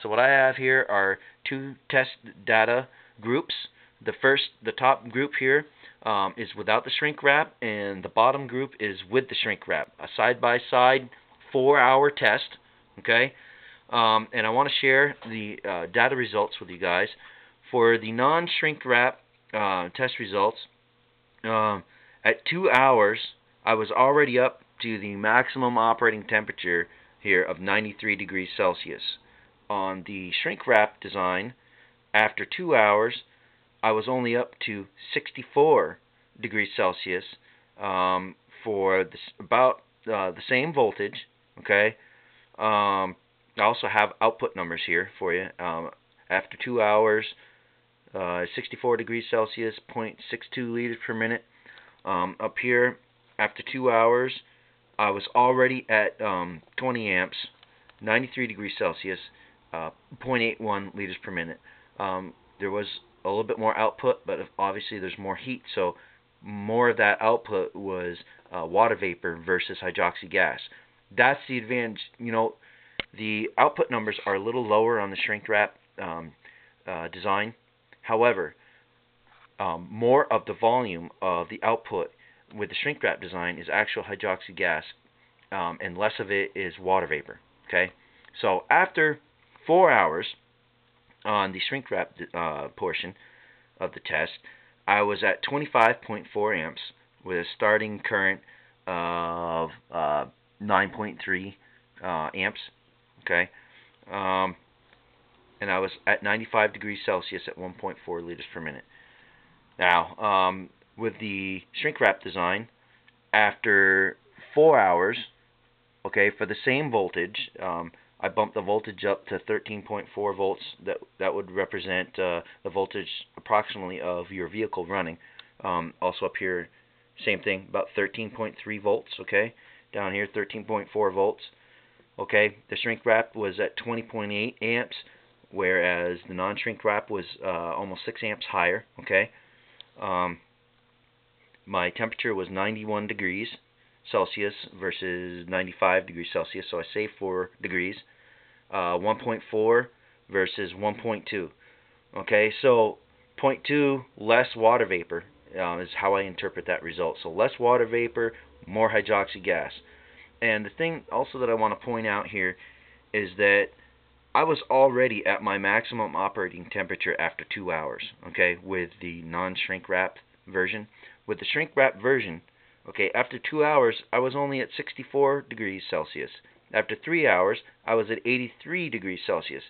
So what I have here are two test data groups. The top group here is without the shrink wrap, and the bottom group is with the shrink wrap. A side-by-side 4-hour test, okay? And I want to share the data results with you guys. For the non-shrink wrap test results, at 2 hours, I was already up to the maximum operating temperature here of 93 degrees Celsius. On the shrink wrap design, after 2 hours, I was only up to 64 degrees Celsius for about the same voltage. Okay. I also have output numbers here for you. After 2 hours, 64 degrees Celsius, 0.62 liters per minute. Up here, after 2 hours, I was already at 20 amps, 93 degrees Celsius, 0.81 liters per minute. There was a little bit more output, but obviously there's more heat, so more of that output was water vapor versus hydroxy gas. That's the advantage. The output numbers are a little lower on the shrink wrap design. However, more of the volume of the output with the shrink wrap design is actual hydroxy gas, and less of it is water vapor. Okay, so after 4 hours on the shrink wrap portion of the test, I was at 25.4 amps with a starting current of 9.3 amps. Okay, and I was at 95 degrees Celsius at 1.4 liters per minute. Now, with the shrink wrap design, after 4 hours, okay, for the same voltage, I bumped the voltage up to 13.4 volts. That would represent the voltage approximately of your vehicle running. Also up here, same thing, about 13.3 volts. Okay, down here 13.4 volts. Okay, the shrink wrap was at 20.8 amps, whereas the non-shrink wrap was almost 6 amps higher. Okay, my temperature was 91 degrees Celsius versus 95 degrees Celsius, so I saved 4 degrees. 1.4 versus 1.2. Okay, so 0.2 less water vapor is how I interpret that result. So less water vapor, more hydroxy gas. And the thing also that I want to point out here is that I was already at my maximum operating temperature after 2 hours, okay, with the non-shrink wrap version. With the shrink wrap version, okay, after 2 hours, I was only at 64 degrees Celsius. After 3 hours, I was at 83 degrees Celsius.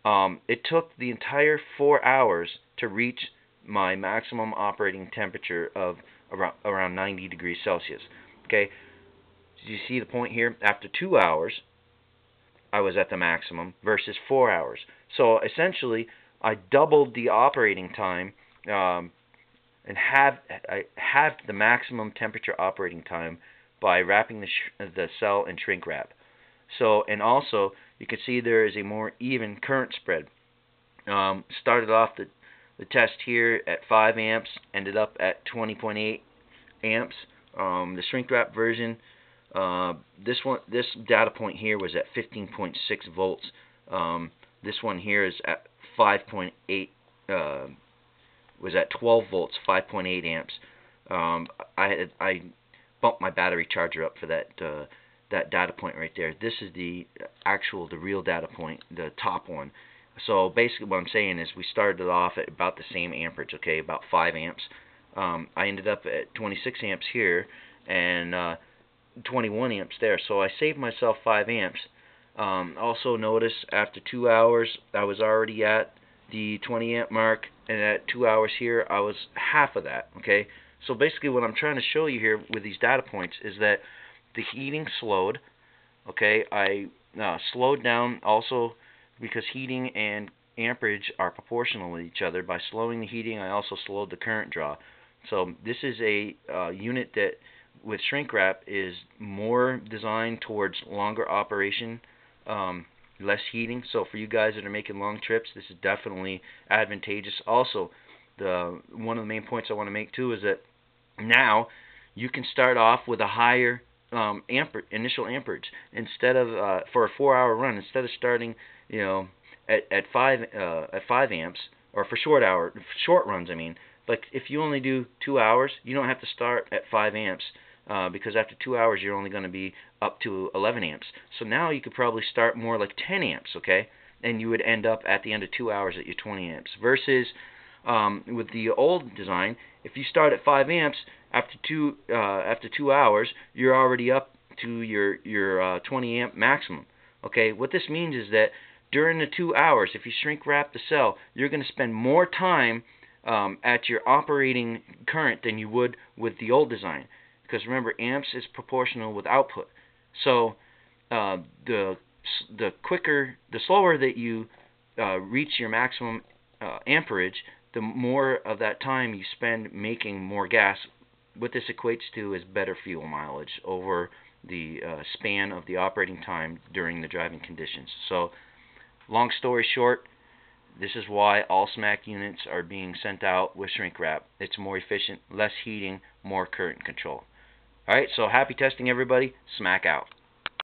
It took the entire 4 hours to reach my maximum operating temperature of around 90 degrees Celsius. Okay, do you see the point here? After 2 hours, I was at the maximum versus 4 hours. So essentially, I doubled the operating time and I halved the maximum temperature operating time by wrapping the cell in shrink wrap. So, and also, you can see there is a more even current spread. Started off the test here at 5 amps, ended up at 20.8 amps. The shrink wrap version, this data point here was at 15.6 volts. This one here is at 5.8. Was at 12 volts, 5.8 amps. I bumped my battery charger up for that data point right there. This is the real data point, the top one. So basically what I'm saying is we started off at about the same amperage, okay, about 5 amps. I ended up at 26 amps here and 21 amps there. So I saved myself 5 amps. Also notice after 2 hours I was already at the 20 amp mark, and at 2 hours here I was half of that. Okay, so basically what I'm trying to show you here with these data points is that the heating slowed. Okay, I slowed down also because heating and amperage are proportional to each other. By slowing the heating, I also slowed the current draw. So this is a unit that with shrink wrap is more designed towards longer operation, less heating. So for you guys that are making long trips, this is definitely advantageous. Also, one of the main points I want to make too is that now you can start off with a higher initial amperage instead of for a 4-hour run. Instead of starting you know, at 5 amps, or for short runs, I mean. Like if you only do 2 hours, you don't have to start at 5 amps. Because after 2 hours you're only going to be up to 11 amps. So now you could probably start more like 10 amps, okay? And you would end up at the end of 2 hours at your 20 amps. Versus with the old design, if you start at 5 amps, after 2 hours, you're already up to your 20 amp maximum. Okay, what this means is that during the 2 hours, if you shrink wrap the cell, you're going to spend more time at your operating current than you would with the old design. Because remember, amps is proportional with output. So the slower that you reach your maximum amperage, the more of that time you spend making more gas. What this equates to is better fuel mileage over the span of the operating time during the driving conditions. So, long story short, this is why all SMAC units are being sent out with shrink wrap. It's more efficient, less heating, more current control. Alright, so happy testing everybody. SMAC out.